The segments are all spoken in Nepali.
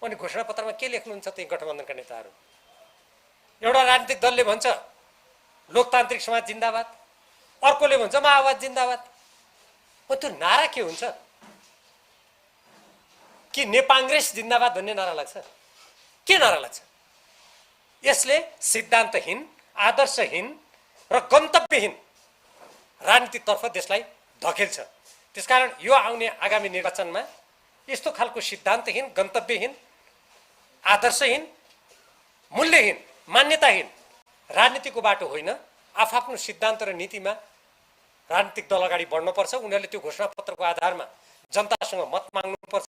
अनि घोषणापत्रमा के लेख्नुहुन्छ ती गठबन्धनका नेताहरू? एउटा राजनीतिक दलले भन्छ लोकतान्त्रिक समाज जिन्दाबाद, अर्कोले भन्छ माओवाद जिन्दाबाद। त्यो नारा के हुन्छ? कि नेपाङ्ग्रेस जिन्दाबाद भन्ने नारा लाग्छ? के नारा लाग्छ? यसले सिद्धान्तहीन, आदर्शहीन र गन्तव्यहीन राजनीतितर्फ देशलाई धकेल्छ। त्यसकारण यो आउने आगामी निर्वाचनमा यस्तो खालको सिद्धान्तहीन, गन्तव्यहीन, आदर्शहीन, मूल्यहीन, मान्यताहीन राजनीतिको बाटो होइन। आफ्नो सिद्धान्त र नीतिमा राजनीतिक दल अगाडि बढ्नुपर्छ। उनीहरूले त्यो घोषणापत्रको आधारमा जनतासँग मत माग्नुपर्छ।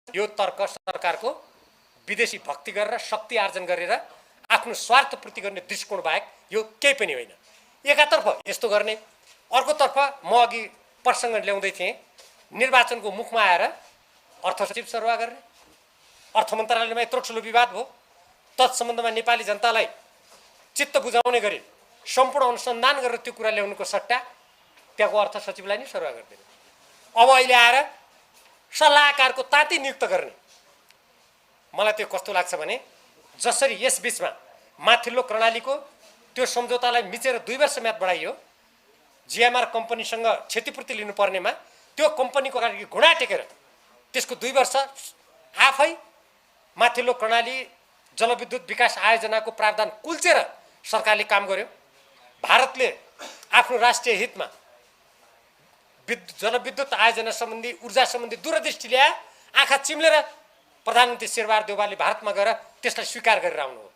यो तर्क सरकारको विदेशी भक्ति गरेर शक्ति आर्जन गरेर आफ्नो स्वार्थ पूर्ति गर्ने दृष्टिकोण बाहेक यो केही पनि होइन। एकातर्फ यस्तो गर्ने, अर्कोतर्फ म अघि प्रसङ्ग ल्याउँदै थिएँ, निर्वाचनको मुखमा आएर अर्थ सचिव सरुवा गर्ने, अर्थ मन्त्रालयमा यत्रो ठुलो विवाद भयो, तत्सम्बन्धमा नेपाली जनतालाई चित्त बुझाउने गरी सम्पूर्ण अनुसन्धान गरेर त्यो कुरा ल्याउनुको सट्टा त्यहाँको अर्थ सचिवलाई नै सरुवा गरिदिनु। अब अहिले आएर सल्लाहकारको ताती नियुक्त गर्ने। मलाई त्यो कस्तो लाग्छ भने जसरी यस बीचमा माथिल्लो कर्णालीको त्यो सम्झौतालाई मिचेर 2 वर्ष म्याद बढाइयो, जिएमआर कम्पनीसँग क्षतिपूर्ति लिनुपर्नेमा त्यो कम्पनीको अगाडि घुँडा टेकेर त्यसको 2 वर्ष आफै माथिल्लो कर्णाली जलविद्युत विकास आयोजनाको प्रावधान कुल्चेर सरकारले काम गर्यो। भारतले आफ्नो राष्ट्रिय हितमा जलविद्युत आयोजना सम्बन्धी ऊर्जा सम्बन्धी दूरदृष्टि ल्याए, आँखा चिम्लेर प्रधानमन्त्री शेरबहादुर देउवाले भारतमा गएर त्यसलाई स्वीकार गरेर आउनु हो।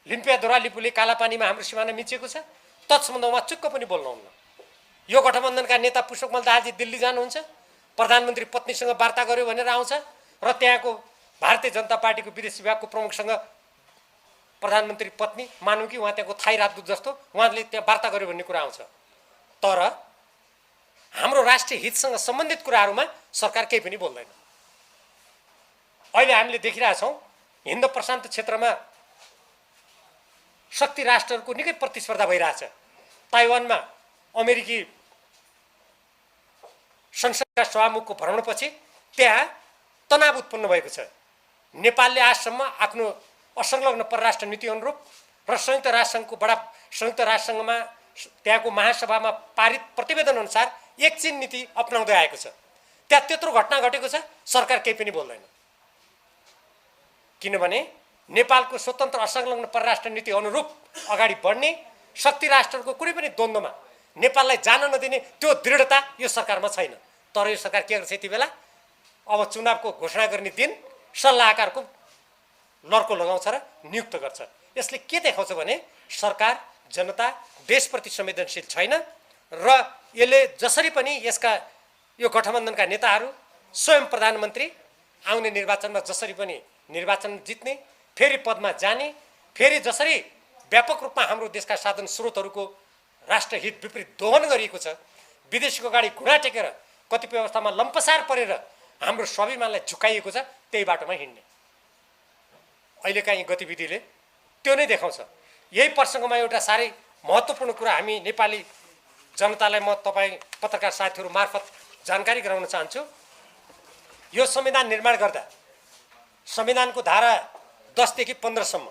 लिम्पियाधुरा लिपुले कालापानीमा हाम्रो सिमाना मिचिएको छ, तत्सम्बन्धमा चुक्क पनि बोल्नुहुन्न। यो गठबन्धनका नेता पुष्पकमल दाहालजी दिल्ली जानुहुन्छ, प्रधानमन्त्री पत्नीसँग वार्ता गर्यो भनेर आउँछ र त्यहाँको भारतीय जनता पार्टीको विदेश विभागको प्रमुखसँग प्रधानमन्त्री पत्नी मानौँ कि उहाँ त्यहाँको थाई राजदूत जस्तो उहाँले त्यहाँ वार्ता गर्यो भन्ने कुरा आउँछ। तर हाम्रो राष्ट्रिय हितसँग सम्बन्धित कुराहरूमा सरकार केही पनि बोल्दैन। अहिले हामीले देखिरहेछौँ हिन्द प्रशान्त क्षेत्रमा शक्ति राष्ट्रहरूको निकै प्रतिस्पर्धा भइरहेछ। ताइवानमा अमेरिकी संसदका सभामुखको भ्रमणपछि त्यहाँ तनाव उत्पन्न भएको छ। नेपालले आजसम्म आफ्नो असंलग्न परराष्ट्र नीति अनुरूप र संयुक्त राष्ट्रसङ्घमा त्यहाँको महासभामा पारित प्रतिवेदन अनुसार एकचिन नीति अपनाउँदै आएको छ। त्यहाँ त्यत्रो घटना घटेको छ, सरकार केही पनि बोल्दैन। किनभने नेपालको स्वतन्त्र असंलग्न परराष्ट्र नीति अनुरूप अगाडि बढ्ने, शक्ति राष्ट्रहरूको कुनै पनि द्वन्द्वमा नेपाललाई जान नदिने त्यो दृढता यो सरकारमा छैन। तर यो सरकार के गर्छ यति बेला? अब चुनावको घोषणा गर्ने दिन सल्लाहकारको लर्को लगाउँछ र नियुक्त गर्छ। यसले के देखाउँछ भने सरकार जनता देशप्रति संवेदनशील छैन र यसले जसरी पनि यसका यो गठबन्धनका नेताहरू स्वयं प्रधानमन्त्री आउने निर्वाचनमा जसरी पनि निर्वाचन जित्ने, फेरि पदमा जाने, फेरि जसरी व्यापक रूपमा हाम्रो देशका साधन स्रोतहरूको राष्ट्रहित विपरीत दोहन गरिएको छ, विदेशीको अगाडि घुँडा टेकेर कतिपय अवस्थामा लम्पसार परेर हाम्रो स्वाभिमानलाई झुकाइएको छ, त्यही बाटोमा हिँड्ने अहिलेका यी गतिविधिले त्यो नै देखाउँछ। यही प्रसङ्गमा एउटा साह्रै महत्त्वपूर्ण कुरा हामी नेपाली जनतालाई म तपाईँ पत्रकार साथीहरू मार्फत जानकारी गराउन चाहन्छु। यो संविधान निर्माण गर्दा संविधानको धारा 10 देखि 15 सम्म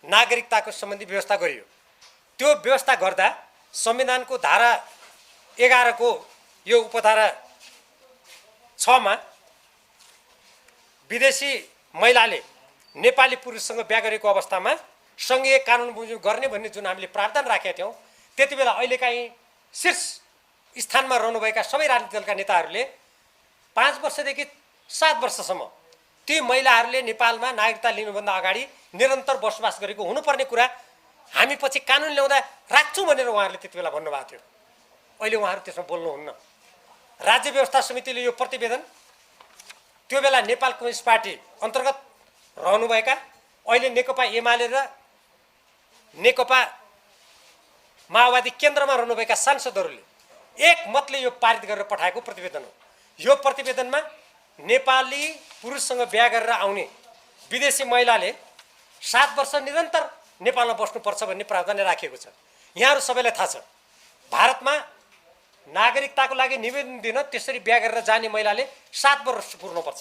नागरिकताको सम्बन्धी व्यवस्था गरियो। त्यो व्यवस्था गर्दा संविधानको धारा 11 को यो उपधारा 6 मा विदेशी महिलाले नेपाली पुरुषसँग बिहा गरेको अवस्थामा सङ्घीय कानुन बमोजिम गर्ने भन्ने जुन हामीले प्रावधान राखेका थियौँ, त्यति बेला अहिलेका शीर्ष स्थानमा रहनुभएका सबै राजनीतिक दलका नेताहरूले 5 वर्षदेखि 7 वर्षसम्म ती महिलाहरूले नेपालमा नागरिकता लिनुभन्दा अगाडि निरन्तर बसोबास गरेको हुनुपर्ने कुरा हामी पछि कानुन ल्याउँदा राख्छौँ भनेर उहाँहरूले त्यति बेला भन्नुभएको थियो। अहिले उहाँहरू त्यसमा बोल्नुहुन्न। राज्य व्यवस्था समितिले यो प्रतिवेदन त्यो बेला नेपाल कम्युनिस्ट पार्टी अन्तर्गत रहनुभएका अहिले नेकपा एमाले र नेकपा माओवादी केन्द्रमा रहनुभएका सांसदहरूले एक मतले यो पारित गरेर पठाएको प्रतिवेदन हो। यो प्रतिवेदनमा नेपाली पुरुषसँग बिहा गरेर आउने विदेशी महिलाले 7 वर्ष निरन्तर नेपालमा बस्नुपर्छ भन्ने प्रावधान राखिएको छ। यहाँहरू सबैलाई थाहा छ, भारतमा नागरिकताको लागि निवेदन दिन त्यसरी बिहा गरेर जाने महिलाले 7 वर्ष पुर्नुपर्छ,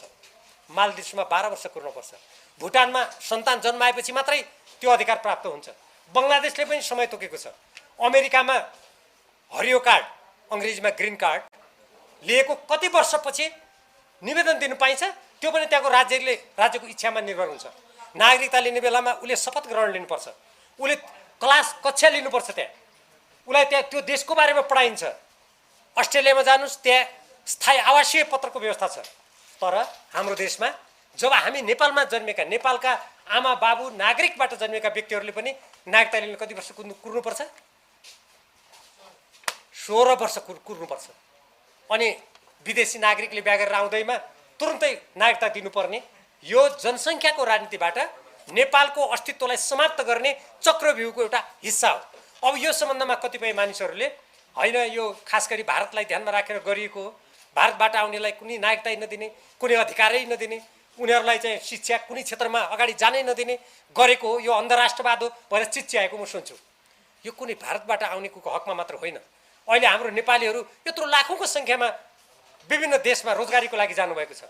मालदिप्समा 12 वर्ष पुर्नुपर्छ, भुटानमा सन्तान जन्माएपछि मात्रै त्यो अधिकार प्राप्त हुन्छ, बङ्गलादेशले पनि समय तोकेको छ, अमेरिकामा हरियो कार्ड अङ्ग्रेजीमा ग्रिन कार्ड लिएको कति वर्षपछि निवेदन दिनु पाइन्छ, त्यो पनि त्यहाँको राज्यको इच्छामा निर्भर हुन्छ। नागरिकता लिने बेलामा उसले शपथ ग्रहण लिनुपर्छ, उसले कक्षा लिनुपर्छ, त्यहाँ उसलाई त्यहाँ त्यो देशको बारेमा पढाइन्छ। अस्ट्रेलियामा जानुस्, त्यहाँ स्थायी आवासीय पत्रको व्यवस्था छ। तर हाम्रो देशमा जब हामी नेपालमा जन्मेका नेपालका आमा बाबु नागरिकबाट जन्मेका व्यक्तिहरूले पनि नागरिकता लिन कति वर्ष कुर्नुपर्छ? 16 वर्ष कुर्नुपर्छ। अनि विदेशी नागरिकले बिहा गरेर आउँदैमा तुरुन्तै नागरिकता दिनुपर्ने यो जनसङ्ख्याको राजनीतिबाट नेपालको अस्तित्वलाई समाप्त गर्ने चक्रव्यूहको एउटा हिस्सा हो। अब यो सम्बन्धमा कतिपय मानिसहरूले होइन यो खास गरी भारतलाई ध्यानमा राखेर गरिएको हो। भारतबाट आउनेलाई कुनै नागरिकता नदिने, कुनै अधिकारै नदिने, उनीहरूलाई चाहिँ शिक्षा कुनै क्षेत्रमा अगाडि जानै नदिने गरेको हो। यो अन्धराष्ट्रवाद हो भनेर चिच्याएको म सुन्छु। यो कुनै भारतबाट आउनेको हकमा मात्र होइन। अहिले हाम्रो नेपालीहरू यत्रो लाखौँको सङ्ख्यामा विभिन्न देशमा रोजगारीको लागि जानुभएको छ।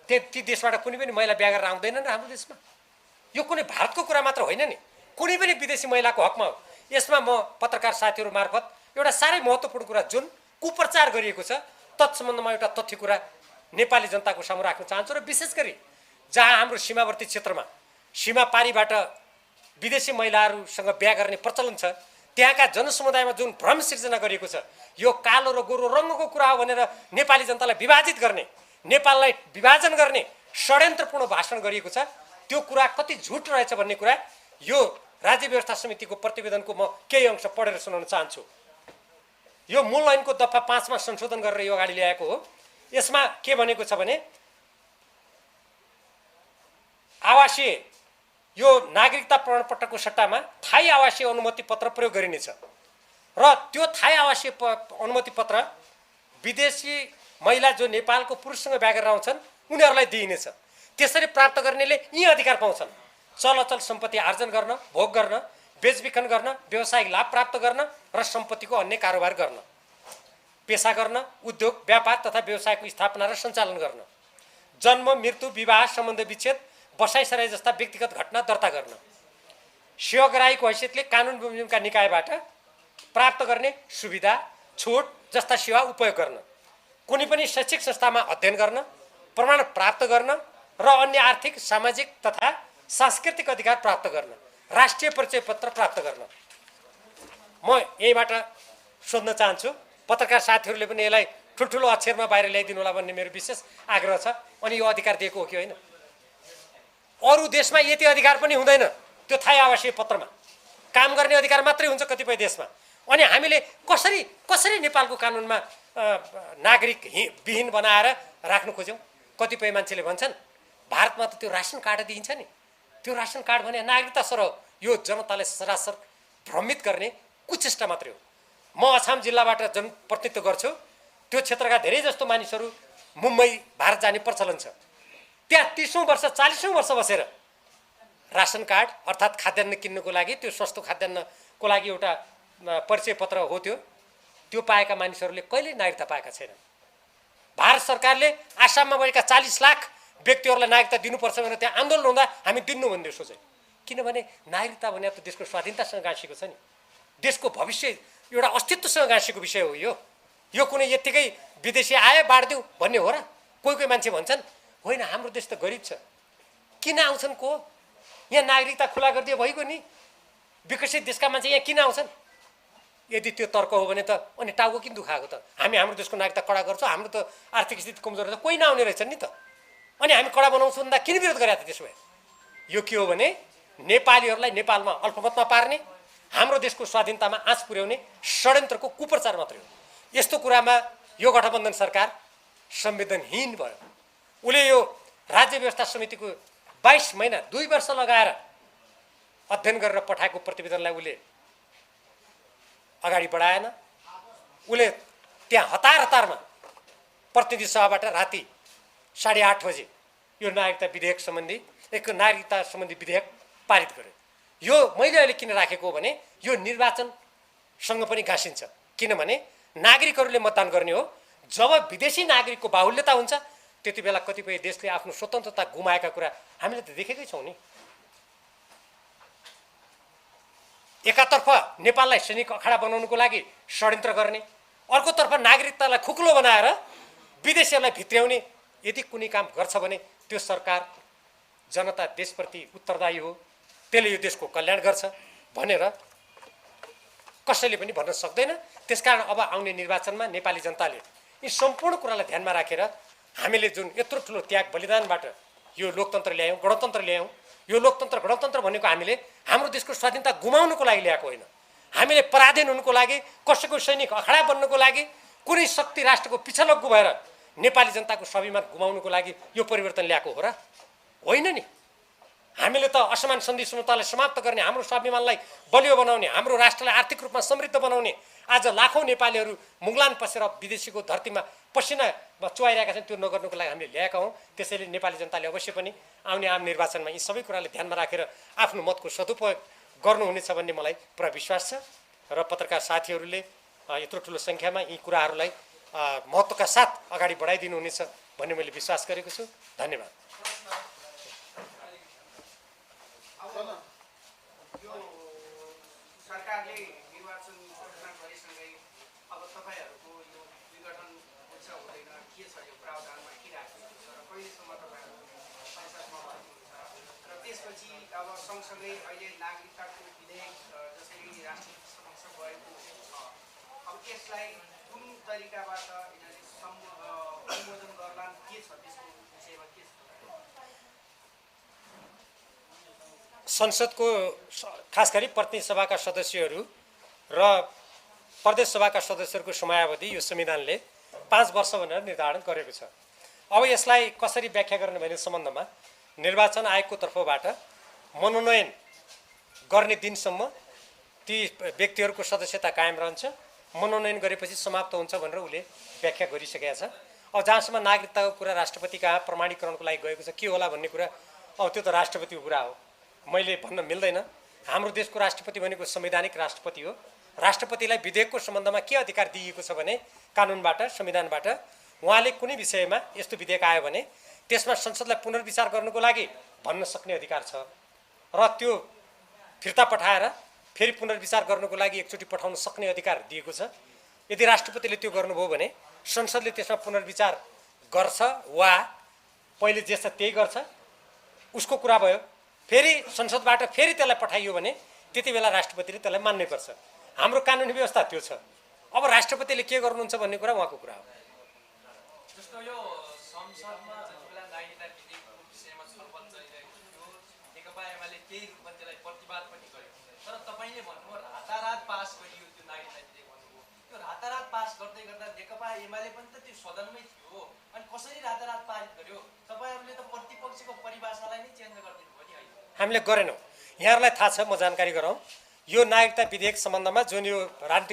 ती देशबाट कुनै पनि महिला बिहा गरेर आउँदैनन् र हाम्रो देशमा। यो कुनै भारतको कुरा मात्र होइन नि, कुनै पनि विदेशी महिलाको हकमा हो। यसमा म पत्रकार साथीहरू मार्फत एउटा साह्रै महत्त्वपूर्ण कुरा जुन कुप्रचार गरिएको छ तत्सम्बन्धमा एउटा तथ्य कुरा नेपाली जनताको सामु राख्न चाहन्छु। र विशेष गरी जहाँ हाम्रो सीमावर्ती क्षेत्रमा सीमा पारीबाट विदेशी महिलाहरूसँग बिहा गर्ने प्रचलन छ त्यहाँका जनसमुदायमा जुन भ्रम सिर्जना गरिएको छ यो कालो र गोरो रङ्गको कुरा हो भनेर नेपाली जनतालाई विभाजित गर्ने, नेपाललाई विभाजन गर्ने षड्यन्त्रपूर्ण भाषण गरिएको छ। त्यो कुरा कति झुट रहेछ भन्ने कुरा यो राज्य व्यवस्था समितिको प्रतिवेदनको म केही अंश पढेर सुनाउन चाहन्छु। यो मूल ऐनको दफा 5 मा संशोधन गरेर यो अगाडि ल्याएको हो। यसमा के भनेको छ भने आवासीय यो नागरिकता प्रमाणपत्रको सट्टामा थाई आवासीय अनुमति पत्र प्रयोग गरिनेछ र त्यो थाई आवासीय अनुमति पत्र विदेशी महिला जो नेपालको पुरुषसँग बिहा गरेर आउँछन् उनीहरूलाई दिइनेछ। त्यसरी प्राप्त गर्नेले यी अधिकार पाउँछन्: चलअचल सम्पत्ति आर्जन गर्न, भोग गर्न, बेचबिखन गर्न, व्यावसायिक लाभ प्राप्त गर्न र सम्पत्तिको अन्य कारोबार गर्न, पेशा गर्न, उद्योग व्यापार तथा व्यवसायको स्थापना र सञ्चालन गर्न, जन्म मृत्यु विवाह सम्बन्ध विच्छेद बसाइसराई जस्ता व्यक्तिगत घटना दर्ता गर्न, सेवाग्राहीको हैसियतले कानुन बमोजिमका निकायबाट प्राप्त गर्ने सुविधा छुट जस्ता सेवा उपयोग गर्न, कुनै पनि शैक्षिक संस्थामा अध्ययन गर्न, प्रमाण प्राप्त गर्न र अन्य आर्थिक सामाजिक तथा सांस्कृतिक अधिकार प्राप्त गर्न, राष्ट्रिय परिचय पत्र प्राप्त गर्न। म यहीबाट सोध्न चाहन्छु, पत्रकार साथीहरूले पनि यसलाई ठुल्ठुलो अक्षरमा बाहिर ल्याइदिनु होला भन्ने मेरो विशेष आग्रह छ। अनि यो अधिकार दिएको हो कि होइन? अरू देशमा यति अधिकार पनि हुँदैन। त्यो थाई आवासीय पत्रमा काम गर्ने अधिकार मात्रै हुन्छ कतिपय देशमा। अनि हामीले कसरी नेपालको कानुनमा नागरिक विहीन बनाएर राख्नु खोज्यौँ? कतिपय मान्छेले भन्छन् भारतमा त त्यो रासन कार्ड दिइन्छ नि, त्यो रासन कार्ड भने नागरिकता सर हो। यो जनतालाई सरासर भ्रमित गर्ने कुचेष्टा मात्रै हो। म अछाम जिल्लाबाट जनप्रतिनिधित्व गर्छु। त्यो क्षेत्रका धेरै जस्तो मानिसहरू मुम्बई भारत जाने प्रचलन छ। त्यहाँ 30औं वर्ष 40औं वर्ष बसेर रासन कार्ड अर्थात् खाद्यान्न किन्नुको लागि, त्यो सस्तो खाद्यान्नको लागि एउटा परिचय पत्र हो त्यो पाएका मानिसहरूले कहिल्यै नागरिकता पाएका छैनन्। भारत सरकारले आसाममा भएका 40 लाख व्यक्तिहरूलाई नागरिकता दिनुपर्छ भनेर त्यहाँ आन्दोलन हुँदा हामी दिन्नु भन्ने सोचे। किनभने नागरिकता भने त देशको स्वाधीनतासँग गाँसेको छ नि, देशको भविष्य एउटा अस्तित्वसँग गाँसेको विषय हो। यो कुनै यत्तिकै विदेशी आए बाँडिदिउँ भन्ने हो र? कोही मान्छे भन्छन् होइन हाम्रो देश त गरिब छ, किन आउँछन् को? यहाँ नागरिकता खुला गरिदियो भइगयो नि, विकसित देशका मान्छे यहाँ किन आउँछन्? यदि त्यो तर्क हो भने त अनि टाउको किन दुखाएको त? हामी हाम्रो देशको नागरिकता कडा गर्छौँ, हाम्रो त आर्थिक स्थिति कमजोर छ, कोही नआउने रहेछन् नि त। अनि हामी कडा बनाउँछौँ भन्दा किन विरोध गरे त? त्यसो भए यो के हो भने नेपालीहरूलाई नेपालमा अल्पमतमा पार्ने, हाम्रो देशको स्वाधीनतामा आँच पुर्याउने षड्यन्त्रको कुप्रचार मात्रै हो। यस्तो कुरामा यो गठबन्धन सरकार संवेदनहीन भयो। उसले यो राज्य व्यवस्था समितिको 22 महिना 2 वर्ष लगाएर अध्ययन गरेर पठाएको प्रतिवेदनलाई उसले अगाडि बढाएन। उसले त्यहाँ हतारमा प्रतिनिधि सभाबाट राति 8:30 बजे यो नागरिकता सम्बन्धी विधेयक पारित गर्यो। यो मैले अहिले किन राखेको हो भने यो निर्वाचनसँग पनि गाँसिन्छ। किनभने नागरिकहरूले मतदान गर्ने हो। जब विदेशी नागरिकको बाहुल्यता हुन्छ त्यति बेला कतिपय देशले आफ्नो स्वतन्त्रता गुमाएका कुरा हामीले त देखेकै छौँ नि। एकातर्फ नेपाललाई सैनिक अखाडा बनाउनुको लागि षड्यन्त्र गर्ने, अर्कोतर्फ नागरिकतालाई खुकुलो बनाएर विदेशीहरूलाई भित्र्याउने यदि कुनै काम गर्छ भने त्यो सरकार जनता देशप्रति उत्तरदायी हो, त्यसले यो देशको कल्याण गर्छ भनेर कसैले पनि भन्न सक्दैन। त्यसकारण अब आउने निर्वाचनमा नेपाली जनताले यी सम्पूर्ण कुरालाई ध्यानमा राखेर हामीले जुन यत्रो ठुलो त्याग बलिदानबाट यो लोकतन्त्र ल्यायौँ, गणतन्त्र ल्यायौँ। यो लोकतन्त्र गणतन्त्र भनेको हामीले हाम्रो देशको स्वाधीनता गुमाउनुको लागि ल्याएको होइन। हामीले पराधीन हुनुको लागि, कसैको सैनिक अखाडा बन्नुको लागि, कुनै शक्ति राष्ट्रको पिछलग्गु भएर नेपाली जनताको स्वाभिमान गुमाउनुको लागि यो परिवर्तन ल्याएको हो र? होइन नि। हामीले त असमान सन्धि समझौतालाई समाप्त गर्ने, हाम्रो स्वाभिमानलाई बलियो बनाउने, हाम्रो राष्ट्रलाई आर्थिक रूपमा समृद्ध बनाउने, आज लाखौँ नेपालीहरू मुगलान पसेर विदेशीको धरतीमा पसिना चुहाइरहेका छन्, त्यो नगर्नुको लागि हामीले ल्याएका हौँ। त्यसैले नेपाली जनताले अवश्य पनि आउने आम निर्वाचनमा यी सबै कुरालाई ध्यानमा राखेर आफ्नो मतको सदुपयोग गर्नुहुनेछ भन्ने मलाई पुरा विश्वास छ र पत्रकार साथीहरूले यत्रो ठुलो सङ्ख्यामा यी कुराहरूलाई महत्त्वका साथ अगाडि बढाइदिनुहुनेछ भन्ने मैले विश्वास गरेको छु। धन्यवाद। सरकारले निर्वाचन घोषणा गरेसँगै अब तपाईँहरूको यो विघटन हुन्छ हुँदैन के छ यो प्रावधानमा के राखिएको छ र कहिलेसम्म तपाईँहरू संसदमा भन्नुहुन्छ र त्यसपछि अब सँगसँगै अहिले नागरिकताको विधेयक जसरी राष्ट्रपति समक्ष गएको छ अब त्यसलाई कुन तरिकाबाट यिनीहरूले अनुमोदन गर्लान् के छ त्यसको विषयमा के छ? संसदको खास गरी प्रतिनिधि सभाका सदस्यहरू र प्रदेश सभाका सदस्यहरूको समयावधि यो संविधानले 5 वर्ष भनेर निर्धारण गरेको छ। अब यसलाई कसरी व्याख्या गर्ने भन्ने सम्बन्धमा निर्वाचन आयोगको तर्फबाट मनोनयन गर्ने दिनसम्म ती व्यक्तिहरूको सदस्यता कायम रहन्छ, मनोनयन गरेपछि समाप्त हुन्छ भनेर उसले व्याख्या गरिसकेका छ। अब जहाँसम्म नागरिकताको कुरा राष्ट्रपति कहाँ प्रमाणीकरणको लागि गएको छ के होला भन्ने कुरा अब त्यो त राष्ट्रपतिको कुरा हो, मैले भन्न मिल्दैन। हाम्रो देशको राष्ट्रपति भनेको संवैधानिक राष्ट्रपति हो। राष्ट्रपतिलाई विधेयकको सम्बन्धमा के अधिकार दिइएको छ भने कानुनबाट संविधानबाट उहाँले कुनै विषयमा यस्तो विधेयक आयो भने त्यसमा संसदलाई पुनर्विचार गर्नुको लागि भन्न सक्ने अधिकार छ र त्यो फिर्ता पठाएर फेरि पुनर्विचार गर्नुको लागि एकचोटि पठाउन सक्ने अधिकार दिएको छ। यदि राष्ट्रपतिले त्यो गर्नुभयो भने संसदले त्यसमा पुनर्विचार गर्छ वा पहिले जे छ त्यही गर्छ, उसको कुरा भयो। फेरि संसदबाट फेरि त्यसलाई पठाइयो भने त्यति बेला राष्ट्रपतिले त्यसलाई मान्नुपर्छ। हाम्रो कानुनी व्यवस्था त्यो छ। अब राष्ट्रपतिले के गर्नुहुन्छ भन्ने कुरा उहाँको कुरा हो। जस्तो यो संसदमा जति बेला नागरिकता विधेयकको विषयमा छलफल चलिरहेको थियो, नेकपा एमाले केही रूपमा त्यसलाई प्रतिवाद पनि गर्यो, तर तपाईँले भन्नुभयो रातारात पास गरियो त्यो नागरिकता विधेयक भन्नुभयो। त्यो रातारात पास गर्दै गर्दा नेकपा एमाले पनि त त्यो सदनमै थियो, अनि कसरी रातारात पारित गर्यो? तपाईँहरूले त प्रतिपक्षको परिभाषालाई नै चेन्ज गरिदिनु भयो नि। अहिले हामीले गरेनौँ, यहाँहरूलाई थाहा छ, म जानकारी गराउँ। यो नागरिकता विधेयक सम्बन्धमा जुन यो राजनीतिक